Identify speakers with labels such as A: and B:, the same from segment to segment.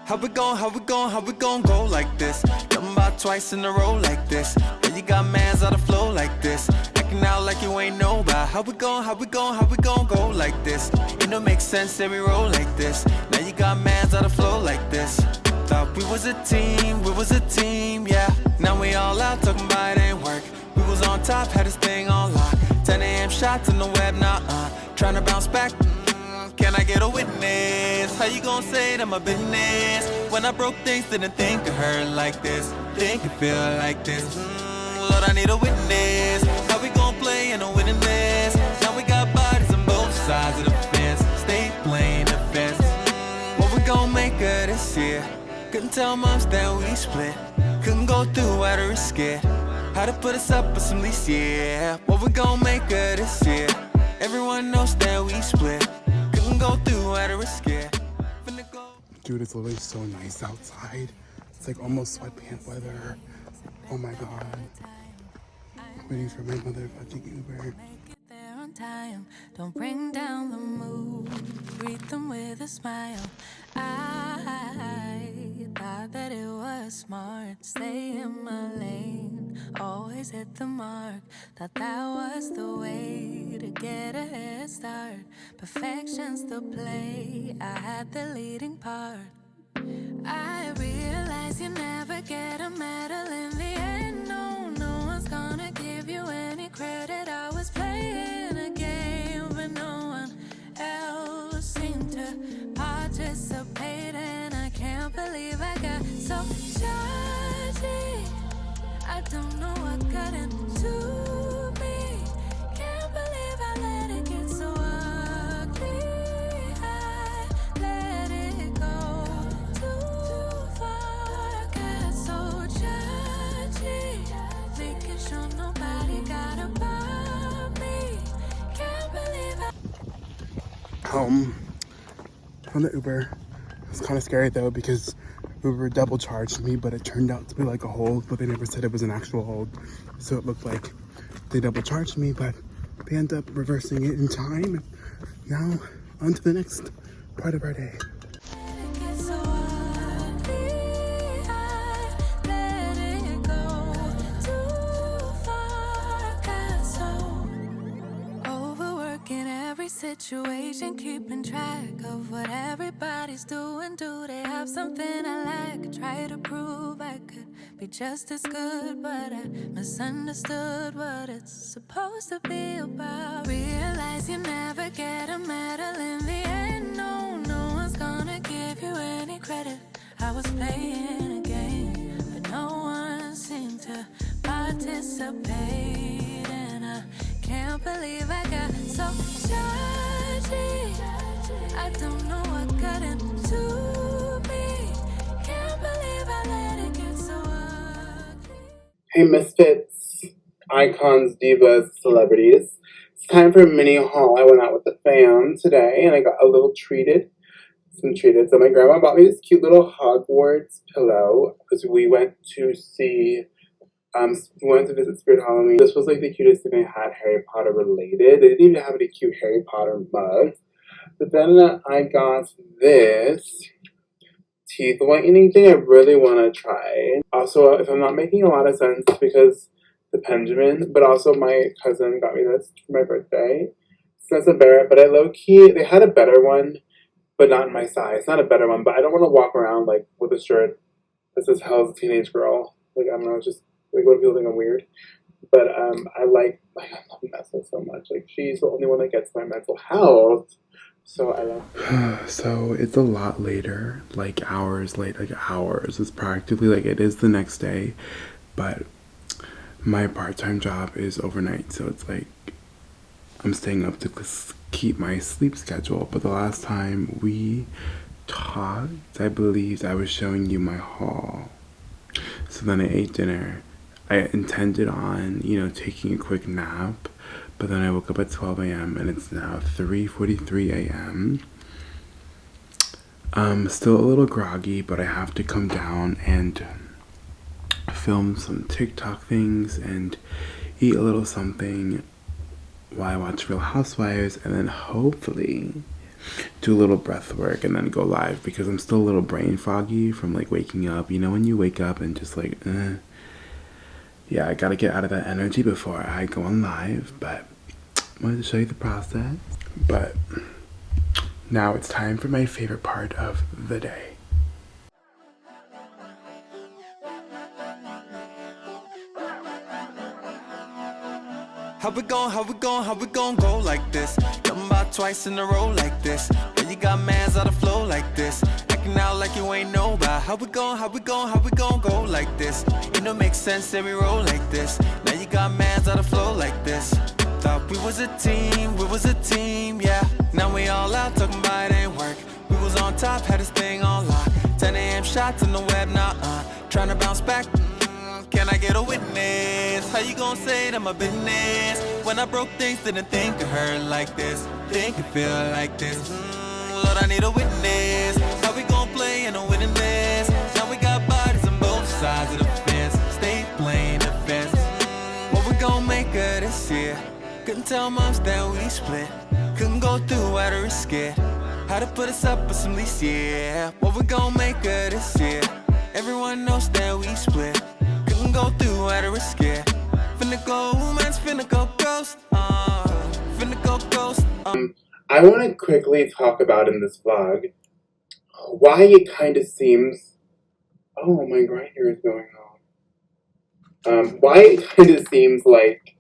A: How we gon' go like this? Talking about twice in a row like this. And you got mans out of flow like this. Acting out like you ain't know about how we gon' go like this. It don't make sense that we roll like this. Now you got mans out of flow like this. Thought we was a team, yeah. Now we all out talking about it ain't work. We was on top, had this thing on lock. 10 a.m. shots in the web, nah. Tryna bounce back, can I get a witness? How you gon' say that my business? When I broke things, didn't think it hurt like this. Think it feel like this. Lord, I need a witness. How we gon' play in a winning this? Now we got bodies on both sides of the fence. Stay playing the fence. What we gon' make of this year? Couldn't tell moms that we split. Couldn't go through out of risk it. How to put us up with some lease, yeah. What we gon' make of this year? Everyone knows that we split. Couldn't go through out of risk it.
B: Dude, it's literally so nice outside. It's like almost sweatpant weather. Oh my god. I'm waiting for my motherfucking Uber.
C: Time. Don't bring down the mood. Greet them with a smile. I thought that it was smart. Stay in my lane. Always hit the mark. Thought that was the way to get a head start. Perfection's the play. I had the leading part. I realize you never get a medal in the end. No one's gonna give you any credit. I was playing a game, but no one else seemed to participate. And I can't believe I got so judgy. I don't know what got into me. Can't believe I let it get so ugly. I let it go too far. Got so judgy, making sure nobody got above me. Can't believe I
B: On the Uber. It's kind of scary though because Uber double charged me, but it turned out to be like a hold, but they never said it was an actual hold. So it looked like they double charged me, but they ended up reversing it in time. Now, on to the next part of our day.
C: Situation, keeping track of what everybody's doing. Do they have something I lack? Try to prove I could be just as good, but I misunderstood what it's supposed to be about. Realize you never get a medal in the end. No one's gonna give you any credit. I was playing a game, but no one seemed to participate. And I can't believe I got so judgy. I don't know what got into me. Can't believe I let it get so ugly.
B: Hey Misfits, icons, divas, celebrities. It's time for a mini haul. I went out with the fam today and I got a little treated. So my grandma bought me this cute little Hogwarts pillow because we went to visit Spirit Halloween. This was like the cutest thing I had Harry Potter related. They didn't even have any cute Harry Potter mugs. But then I got this teeth whitening thing I really want to try. Also, if I'm not making a lot of sense, it's because the Benjamin, but also my cousin got me this for my birthday. So that's a bear, but I low-key, they had a better one, but not in my size. Not a better one, but I don't want to walk around like with a shirt that says Hell's a Teenage Girl. Like, I don't know, just like what if people think I'm weird? But I love Nessa so much. Like, she's the only one that gets my mental health. So I love her. So it's a lot later, like hours late, like hours. It's practically like it is the next day, but my part-time job is overnight, so it's like I'm staying up to keep my sleep schedule. But the last time we talked, I believe I was showing you my haul. So then I ate dinner. I intended on, taking a quick nap, but then I woke up at 12 a.m. and it's now 3:43 a.m. Still a little groggy, but I have to come down and film some TikTok things and eat a little something while I watch Real Housewives, and then hopefully
D: do a little breath work and then go live because I'm still a little brain foggy from like waking up. You know, when you wake up and just like, yeah, I gotta get out of that energy before I go on live. But I wanted to show you the process. But now it's time for my favorite part of the day.
A: How we gon' go like this? Come about twice in a row like this. And you got mans out of flow like this. Acting out like you ain't know about how we gon' go like this. You know, makes sense that we roll like this. Now you got mans out of flow like this. Thought we was a team, yeah. Now we all out talking about it ain't work. We was on top, had this thing on lock. 10 a.m. shots in the web, now trying to bounce back. Can I get a witness? How you gon' say that my business? When I broke things, didn't think it hurt like this. Think it feel like this. Lord, I need a witness. How we gon' play in a winning this? Now we got bodies on both sides of the fence. Stay playing defense. What we gon' make of this year? Couldn't tell moms that we split. Couldn't go through how to risk it. How to put us up with some lease, yeah. What we gon' make of this year? Everyone knows that we split. Couldn't go through how to risk it. Finna go, man's finna go ghost. Finna go ghost.
B: I want to quickly talk about in this vlog why it kind of seems. Oh, my grinder is going on. Why it kind of seems like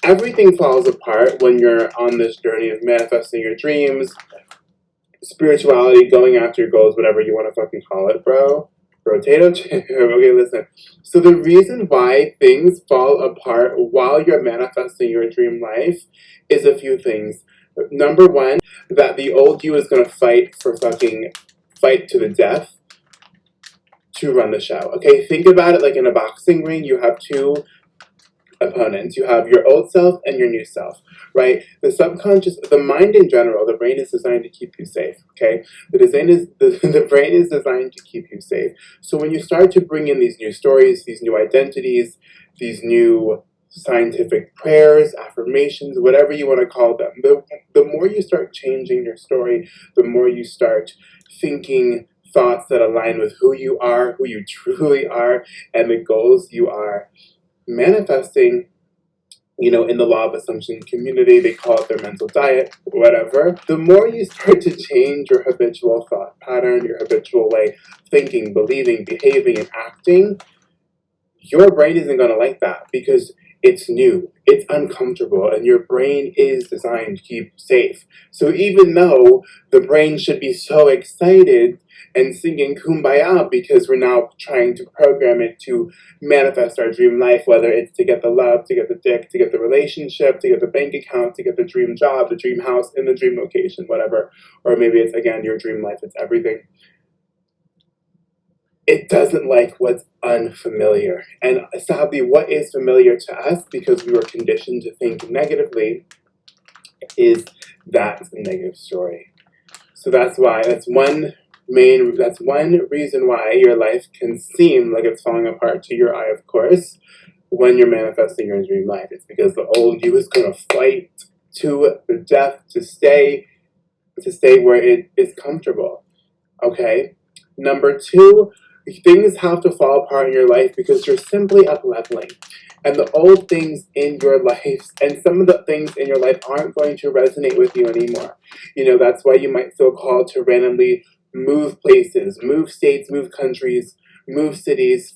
B: everything falls apart when you're on this journey of manifesting your dreams, spirituality, going after your goals, whatever you want to fucking call it, bro. Potato chip. Okay, listen. So the reason why things fall apart while you're manifesting your dream life is a few things. Number one, that the old you is going to fight to the death to run the show. Okay, think about it like in a boxing ring. You have two opponents. You have your old self and your new self, right? The subconscious, the mind in general, the brain is designed to keep you safe, okay? The brain is designed to keep you safe. So when you start to bring in these new stories, these new identities, these new scientific prayers, affirmations, whatever you want to call them, the more you start changing your story, the more you start thinking thoughts that align with who you are, who you truly are, and the goals you are manifesting. You know, in the law of assumption community, they call it their mental diet, whatever. The more you start to change your habitual thought pattern, your habitual way of thinking, believing, behaving, and acting, your brain isn't going to like that because it's new, it's uncomfortable, and your brain is designed to keep safe. So even though the brain should be so excited and singing kumbaya because we're now trying to program it to manifest our dream life, whether it's to get the love, to get the dick, to get the relationship, to get the bank account, to get the dream job, the dream house, in the dream location, whatever. Or maybe it's, again, your dream life, it's everything. It doesn't like what's unfamiliar. And sadly, what is familiar to us, because we were conditioned to think negatively, is that negative story. So that's one reason why your life can seem like it's falling apart to your eye, of course, when you're manifesting your dream life. It's because the old you is going to fight to the death to stay where it is comfortable. Okay? Number two, things have to fall apart in your life because you're simply up-leveling. And the old things in your life, and some of the things in your life aren't going to resonate with you anymore. You know, that's why you might feel called to randomly move places, move states, move countries, move cities.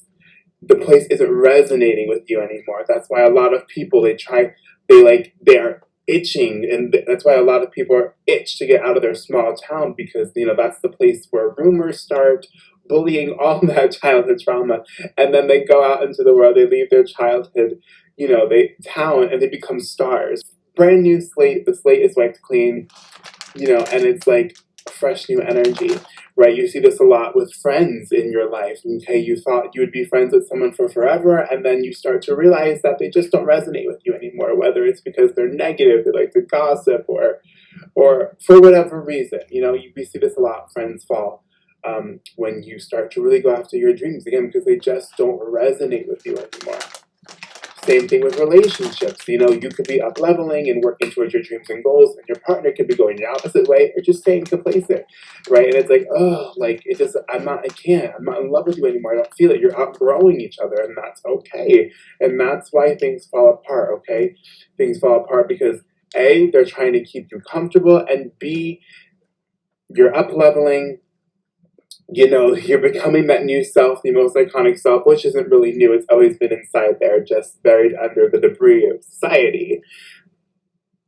B: The place isn't resonating with you anymore. That's why a lot of people, they're itching, and that's why a lot of people are itched to get out of their small town, because, you know, that's the place where rumors start, bullying, all that childhood trauma, and then they go out into the world, they leave their childhood, you know, town, and they become stars. Brand new slate, the slate is wiped clean, you know, and it's like fresh new energy, right? You see this a lot with friends in your life, okay? You thought you would be friends with someone for forever, and then you start to realize that they just don't resonate with you anymore, whether it's because they're negative, they like to gossip, or for whatever reason. You know, we see this a lot, friends fall when you start to really go after your dreams again, because they just don't resonate with you anymore. Same thing with relationships. You know, you could be up leveling and working towards your dreams and goals, and your partner could be going the opposite way or just staying complacent, right? And it's like, oh, like, it just, I'm not in love with you anymore. I don't feel it. You're outgrowing each other, and that's okay. And that's why things fall apart, okay? Things fall apart because A, they're trying to keep you comfortable, and B, you're up leveling. You know, you're becoming that new self, the most iconic self, which isn't really new. It's always been inside there, just buried under the debris of society.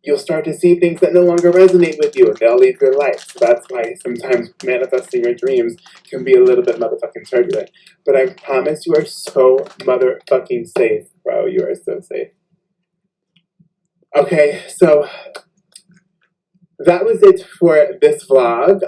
B: You'll start to see things that no longer resonate with you, and they'll leave your life. So that's why sometimes manifesting your dreams can be a little bit motherfucking turbulent. But I promise you are so motherfucking safe, bro. You are so safe. Okay, so that was it for this vlog.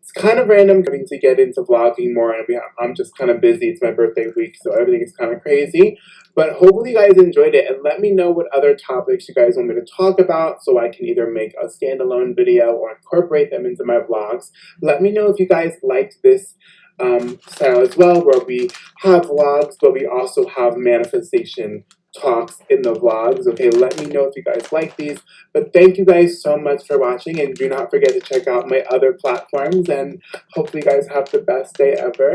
B: It's kind of random getting to get into vlogging more, and I'm just kind of busy. It's my birthday week, so everything is kind of crazy. But hopefully you guys enjoyed it, and let me know what other topics you guys want me to talk about so I can either make a standalone video or incorporate them into my vlogs. Let me know if you guys liked this style as well, where we have vlogs, but we also have manifestation talks in the vlogs. Okay, let me know if you guys like these. But thank you guys so much for watching, and do not forget to check out my other platforms, and hopefully you guys have the best day ever.